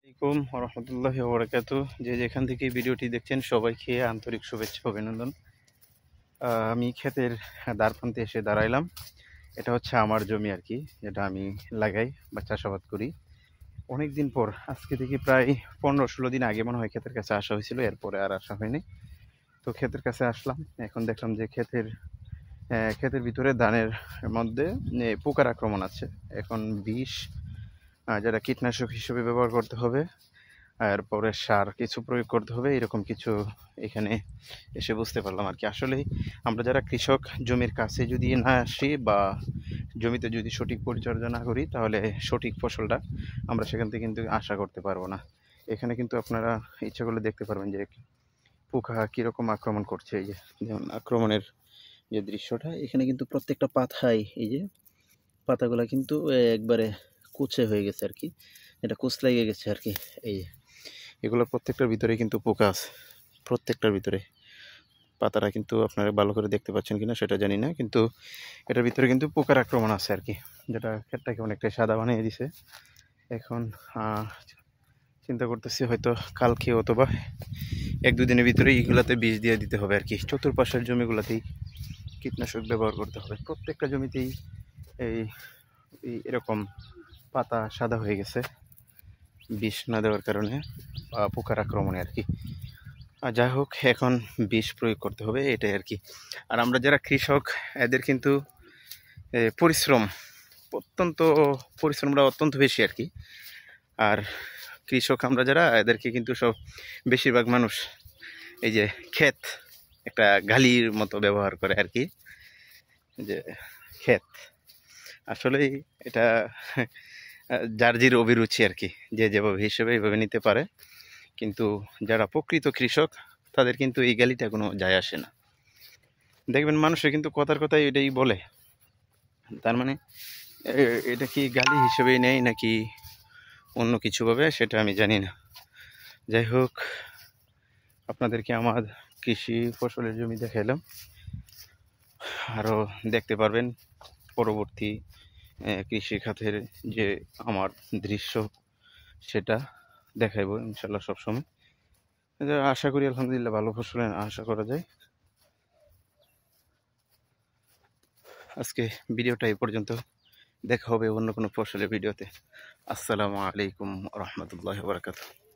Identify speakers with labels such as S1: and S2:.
S1: আসসালামাইকুম রহমতুল্লাহি ওয়া বারাকাতুহু। যে যেখান থেকে ভিডিওটি দেখছেন সবাইকে আন্তরিক শুভেচ্ছা ও অভিনন্দন। আমি ক্ষেতের দ্বারপ্রান্তে এসে দাঁড়াইলাম। এটা হচ্ছে আমার জমি আর কি, যেটা আমি লাগাই বা চাষাবাদ করি। অনেক দিন পর, আজকে থেকে প্রায় 15-16 দিন আগে মনে হয় ক্ষেতের কাছে আসা হয়েছিল, এরপরে আর আসা হয়নি। তো ক্ষেতের কাছে আসলাম, এখন দেখলাম যে ক্ষেতের ভিতরে ধানের মধ্যে পোকার আক্রমণ আছে। এখন বিষ, যেটা কীটনাশক হিসেবে ব্যবহার করতে হবে, এরপরে সার কিছু প্রয়োগ করতে হবে, এরকম কিছু এখানে এসে বুঝতে পারলাম আর কি। আসলেই আমরা যারা কৃষক, জমির কাছে যদি না আসি বা জমিতে যদি সঠিক পরিচর্যা না করি, তাহলে সঠিক ফসলটা আমরা সেখান থেকে কিন্তু আশা করতে পারবো না। এখানে কিন্তু আপনারা ইচ্ছা করলে দেখতে পারবেন যে পোকা কীরকম আক্রমণ করছে। এই যে যেমন আক্রমণের যে দৃশ্যটা, এখানে কিন্তু প্রত্যেকটা পাতায়, এই যে পাতাগুলো কিন্তু একবারে কুচে হয়ে গেছে আর কি, এটা কুচ লেগে গেছে আর কি। এই এগুলো প্রত্যেকটার ভিতরে কিন্তু পোকা আছে, প্রত্যেকটার ভিতরে। পাতাটা কিন্তু আপনারা ভালো করে দেখতে পাচ্ছেন কিনা সেটা জানি না, কিন্তু এটার ভিতরে কিন্তু পোকার আক্রমণ আছে আর কি, যেটা ক্ষেতটাকে অনেকটাই সাদা বানিয়ে দিছে। এখন চিন্তা করতেছি হয়তো কালকে অথবা 1-2 দিনের ভিতরে এইগুলাতে বীজ দিয়ে দিতে হবে আর কি। চতুর্পাশের জমিগুলাতেই কীটনাশক ব্যবহার করতে হবে। প্রত্যেকটা জমিতেই এই এরকম পাতা সাদা হয়ে গেছে বিষ না দেওয়ার কারণে বা পোকার আক্রমণে আর কি। যাই হোক, এখন বিষ প্রয়োগ করতে হবে, এটাই আর কি। আর আমরা যারা কৃষক, এদের কিন্তু পরিশ্রম পরিশ্রমটা অত্যন্ত বেশি আর কি। আর কৃষক আমরা যারা, এদেরকে কিন্তু বেশিরভাগ মানুষ এই যে ক্ষেত একটা গালির মতো ব্যবহার করে আর কি। যে ক্ষেত আসলেই এটা যার জির অভিরুচি আর কি, যে যেভাবে হিসেবে এইভাবে নিতে পারে। কিন্তু যারা প্রকৃত কৃষক, তাদের কিন্তু এই গালিটা কোনো যায় আসে না। দেখবেন মানুষে কিন্তু কথার কথাই এটাই বলে। তার মানে এটা কি গালি হিসেবেই নেয় নাকি অন্য কিছু ভাবে, সেটা আমি জানি না। যাই হোক, আপনাদেরকে আমার কৃষি ফসলের জমি দেখাইলাম। আরও দেখতে পারবেন পরবর্তী কৃষি খাতের যে আমার দৃশ্য, সেটা দেখাইব ইনশাল্লাহ সবসময়। আশা করি আলহামদুলিল্লাহ ভালো ফসলের আশা করা যায়। আজকে ভিডিওটা এই পর্যন্ত, দেখা হবে অন্য কোনো ফসলের ভিডিওতে। আসসালামু আলাইকুম রহমতুল্লাহি ওয়া বারাকাতুহু।